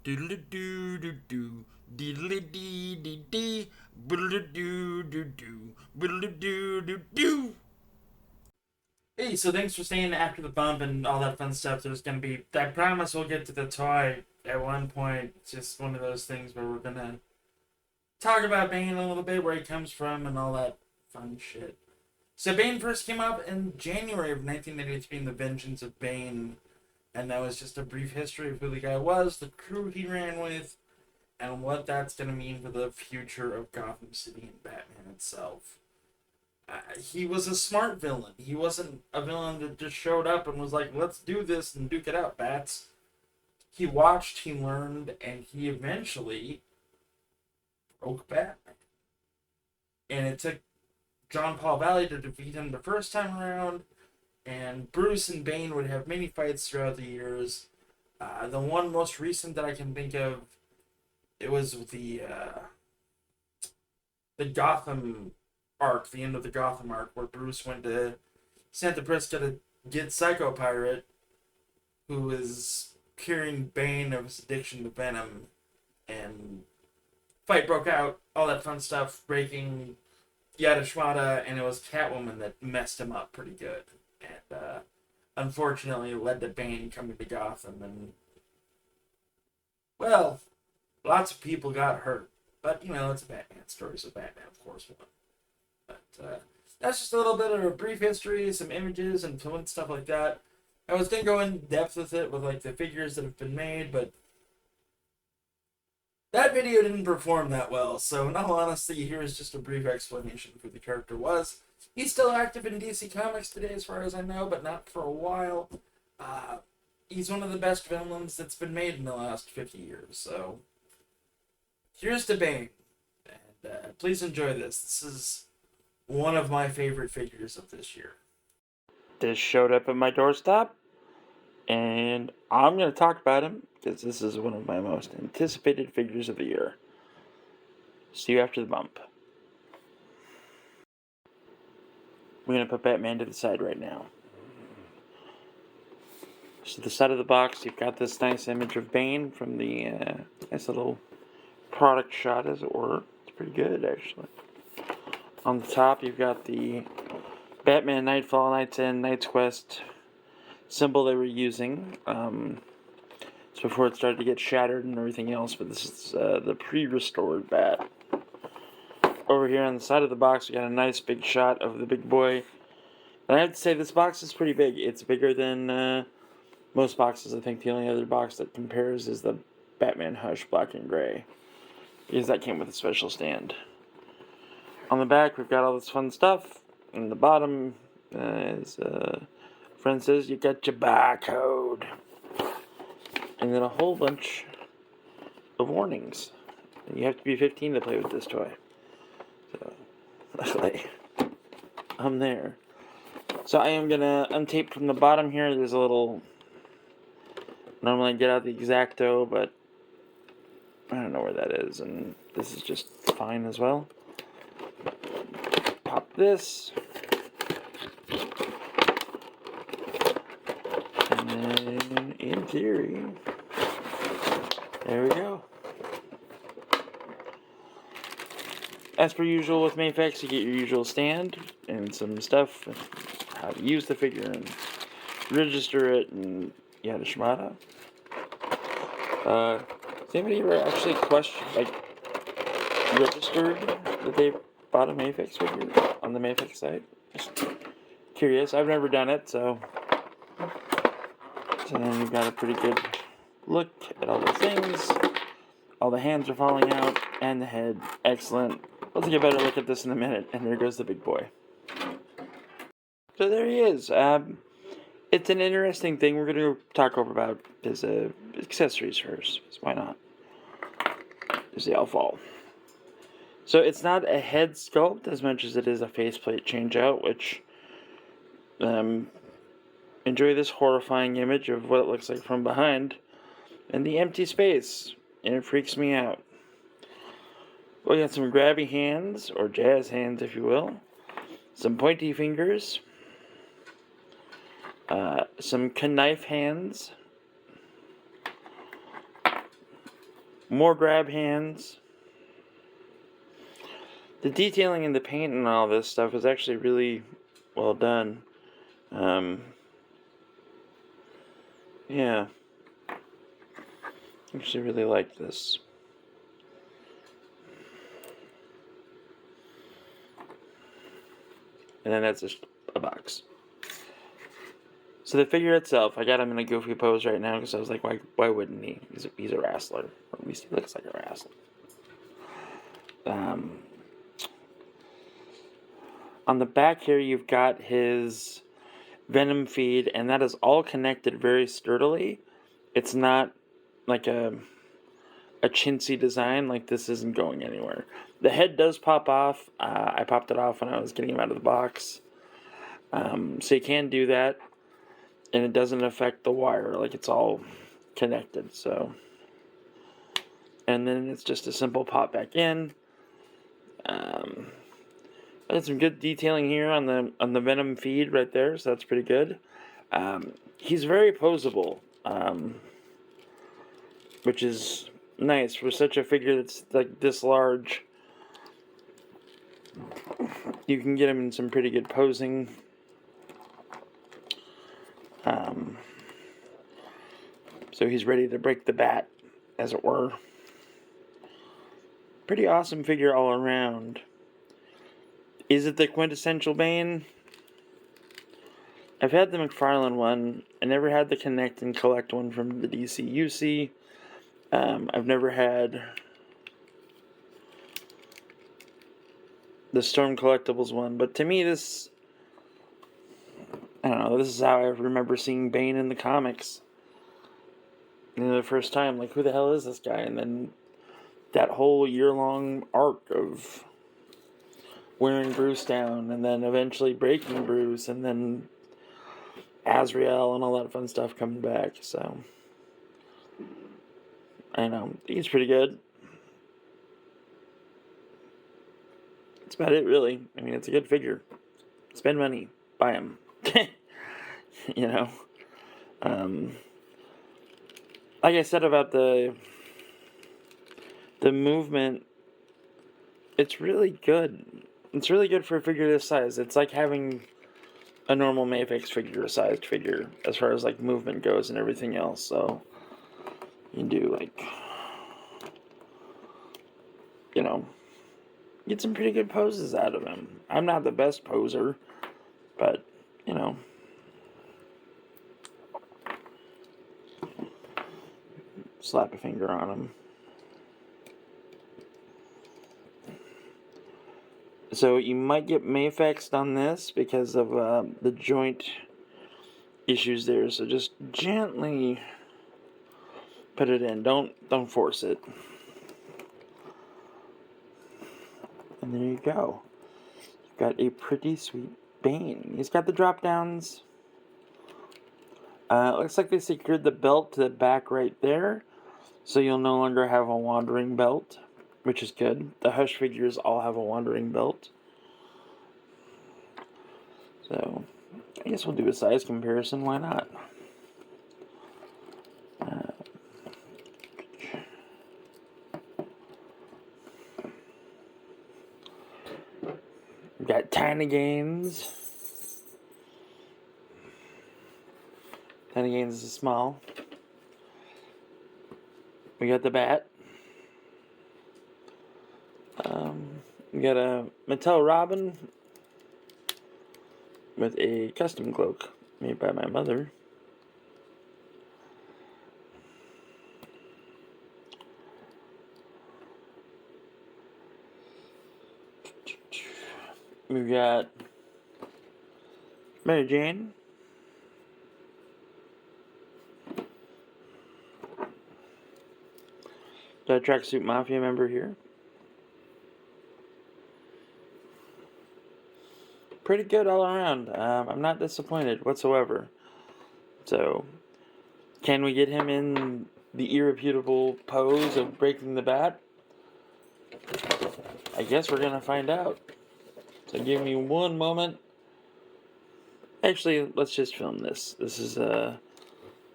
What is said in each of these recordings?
Doodle doo doo doo. Diddly dee dee dee. Boodle doo doo doo. Boodle doo doo doo. Hey, so thanks for staying after the bump and all that fun stuff. There's gonna be. I promise we'll get to the toy at one point. It's just one of those things where we're gonna talk about Bane a little bit, where he comes from, and all that fun shit. So Bane first came up in January of 1983 in The Vengeance of Bane, and that was just a brief history of who the guy was, the crew he ran with, and what that's going to mean for the future of Gotham City and Batman itself. He was a smart villain. He wasn't a villain that just showed up and was like, let's do this and duke it out, bats. He watched, he learned, and he eventually broke Batman. And it took John Paul Valley to defeat him the first time around, and Bruce and Bane would have many fights throughout the years. The one most recent that I can think of, it was the Gotham arc, the end of the Gotham arc, where Bruce went to Santa Prisca to get Psycho Pirate, who was curing Bane of his addiction to Venom, and fight broke out, all that fun stuff, breaking Yada Shmata, and it was Catwoman that messed him up pretty good. And unfortunately led to Bane coming to Gotham, and, well, lots of people got hurt. But, it's a Batman story, so Batman, of course, won. But that's just a little bit of a brief history, some images, and fun stuff like that. I was going to go in depth with it, with, like, the figures that have been made, but that video didn't perform that well, so in all honesty, here's just a brief explanation of who the character was. He's still active in DC Comics today, as far as I know, but not for a while. He's one of the best villains that's been made in the last 50 years, so here's to Bane. And please enjoy this. This is one of my favorite figures of this year. This showed up at my doorstep, and I'm going to talk about him because this is one of my most anticipated figures of the year. See you after the bump. We're going to put Batman to the side right now. So the side of the box, you've got this nice image of Bane from the nice little product shot, as it were. It's pretty good, actually. On the top, you've got the Batman Nightfall, Night's End, Night's Quest symbol they were using. It's before it started to get shattered and everything else, but this is the pre-restored bat. Over here on the side of the box, we got a nice big shot of the big boy. And I have to say, this box is pretty big. It's bigger than most boxes. I think the only other box that compares is the Batman Hush Black and Gray, because that came with a special stand. On the back, we've got all this fun stuff. And the bottom, as friend says, you got your barcode. And then a whole bunch of warnings. And you have to be 15 to play with this toy. So, luckily, I'm there. So I am going to untape from the bottom here. There's a little... Normally I get out the X-Acto, but I don't know where that is. And this is just fine as well. Pop this. And then, in theory, there we go. As per usual with Mafex, you get your usual stand and some stuff, how to use the figure and register it and yada shmata. Has anybody ever actually registered that they bought a Mafex figure on the Mafex site? Just curious. I've never done it, so then we've got a pretty good look at all the things. All the hands are falling out, and the head. Excellent. We'll take a better look at this in a minute, and there goes the big boy. So there he is. It's an interesting thing. We're going to talk over about his accessories first. So why not? There's the fall. So it's not a head sculpt as much as it is a faceplate change-out, which... enjoy this horrifying image of what it looks like from behind and the empty space, and it freaks me out. We got some grabby hands, or jazz hands if you will, some pointy fingers, some knife hands, More grab hands. The detailing in the paint and all this stuff is actually really well done. Yeah. Actually really like this. And then that's just a box. So the figure itself, I got him in a goofy pose right now because I was like, why wouldn't he? He's a wrestler. Or at least he looks like a wrestler. On the back here, you've got his Venom feed, and that is all connected very sturdily. It's not like a chintzy design. Like, this isn't going anywhere. The head does pop off. I popped it off when I was getting him out of the box. So you can do that, and it doesn't affect the wire. Like, it's all connected. So, and then it's just a simple pop back in. There's some good detailing here on the Venom feed right there, so that's pretty good. He's very posable, which is nice for such a figure that's like this large. You can get him in some pretty good posing. So he's ready to break the bat, as it were. Pretty awesome figure all around. Is it the quintessential Bane? I've had the McFarlane one. I never had the Connect and Collect one from the DCUC. I've never had the Storm Collectibles one. But to me, this... I don't know. This is how I remember seeing Bane in the comics. The first time, like, who the hell is this guy? And then that whole year-long arc of wearing Bruce down, and then eventually breaking Bruce, and then Azrael and all that fun stuff coming back. So I know he's pretty good. That's about it, really. I mean, it's a good figure. Spend money, buy him. You know. Like I said about the movement, it's really good. It's really good for a figure this size. It's like having a normal Mafex figure, a sized figure, as far as like movement goes and everything else. So you can do like, you know, get some pretty good poses out of him. I'm not the best poser, but you know. Slap a finger on him. So you might get Mafexed on this because of the joint issues there. So just gently put it in. Don't force it. And there you go. You've got a pretty sweet Bane. He's got the drop downs. Looks like they secured the belt to the back right there. So you'll no longer have a wandering belt, which is good. The Hush figures all have a wandering belt. So, I guess we'll do a size comparison. Why not? We've got Tiny Games. Tiny Games is small. We got the bat. We got a Mattel Robin with a custom cloak made by my mother. We've got Mary Jane. The Tracksuit Mafia member here. Pretty good all around. I'm not disappointed whatsoever. So, can we get him in the irreputable pose of breaking the bat? I guess we're going to find out. So give me one moment. Actually, let's just film this. This is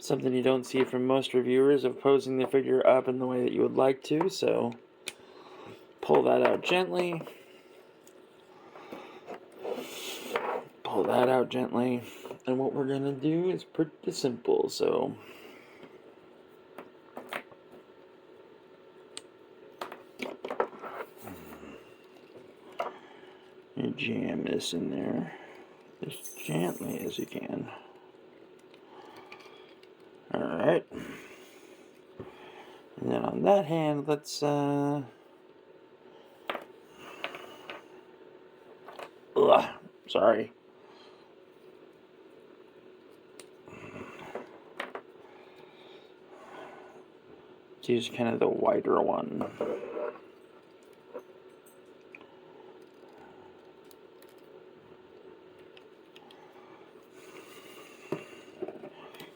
Something you don't see from most reviewers of posing the figure up in the way that you would like to, so pull that out gently. Pull that out gently. And what we're going to do is pretty simple, so you jam this in there as gently as you can. Alright. And then on that hand, let's sorry. Let's use kind of the wider one.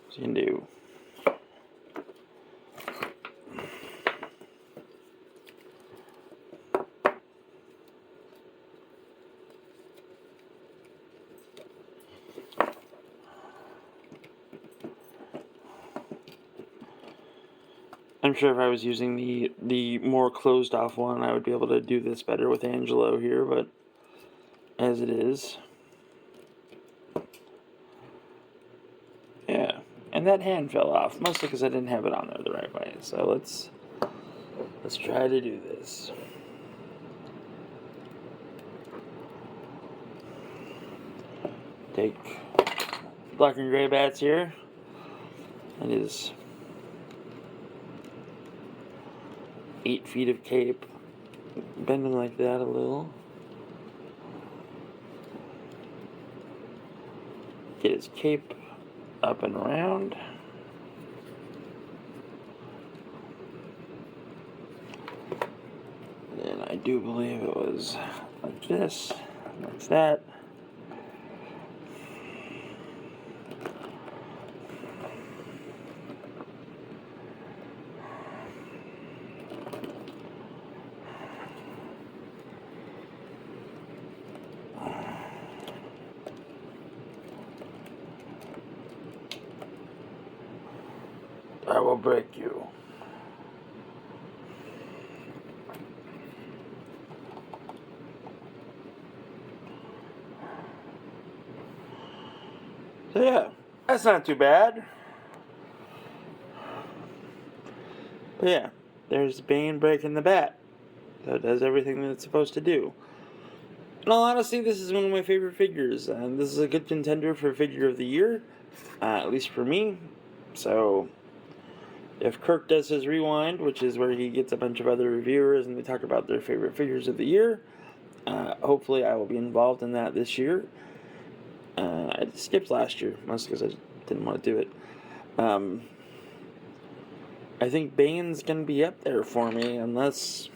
So you can do I'm sure if I was using the more closed off one, I would be able to do this better with Angelo here, but as it is. Yeah, and that hand fell off, mostly because I didn't have it on there the right way. So let's try to do this. Take black and gray bats here, and his 8 feet of cape, bend him like that a little. Get his cape up and around. And I do believe it was like this, like that. I will break you. So yeah, that's not too bad. But yeah, there's Bane breaking the bat. So it does everything that it's supposed to do. In all honesty, this is one of my favorite figures, and this is a good contender for Figure of the Year, at least for me. So if Kirk does his rewind, which is where he gets a bunch of other reviewers and they talk about their favorite figures of the year, hopefully I will be involved in that this year. I skipped last year, mostly because I didn't want to do it. I think Bane's going to be up there for me, unless...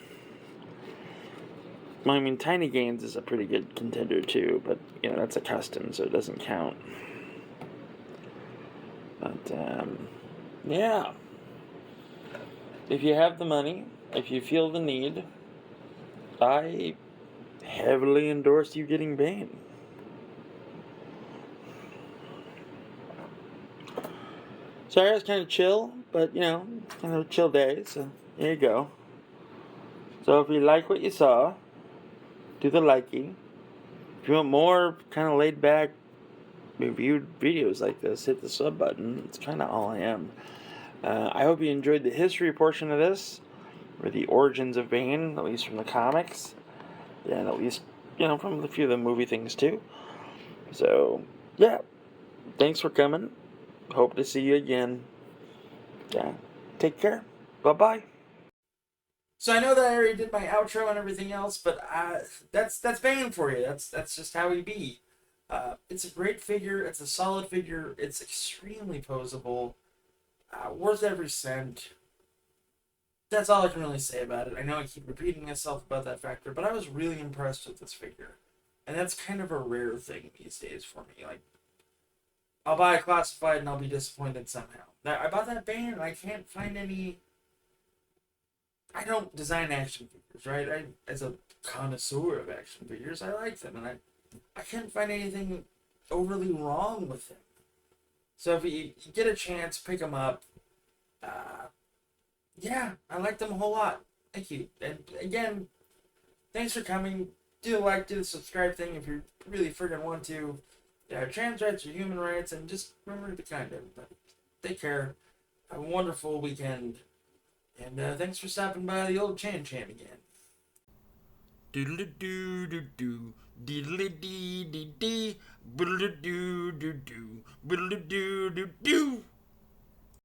Well, I mean, Tiny Gains is a pretty good contender too, but, you know, that's a custom, so it doesn't count. But, yeah. If you have the money, if you feel the need, I heavily endorse you getting Bane. Sorry, I was kind of chill, but, you know, kind of a chill day, so there you go. So if you like what you saw, do the liking. If you want more kind of laid back reviewed videos like this, hit the sub button. It's kind of all I am. I hope you enjoyed the history portion of this, or the origins of Bane, at least from the comics, and at least, you know, from a few of the movie things too. So, yeah, thanks for coming. Hope to see you again. Yeah, take care. Bye-bye. So I know that I already did my outro and everything else, but that's Bane for you. That's just how he be. It's a great figure. It's a solid figure. It's extremely posable. Worth every cent. That's all I can really say about it. I know I keep repeating myself about that factor, but I was really impressed with this figure. And that's kind of a rare thing these days for me. Like, I'll buy a classified and I'll be disappointed somehow. I bought that Bane and I can't find any... I don't design action figures, right? As a connoisseur of action figures, I like them, and I can't find anything overly wrong with them. So if you get a chance, pick them up. Uh, yeah, I like them a whole lot. Thank you. And again, thanks for coming. Do the like, do the subscribe thing if you really friggin' want to. Yeah, trans rights are human rights, and just remember to be kind to everybody. Take care. Have a wonderful weekend. And thanks for stopping by the old Chan Chan again. Doodle doo doo doo. Diddle dee dee dee. Boodle doo doo doo. Boodle doo doo doo.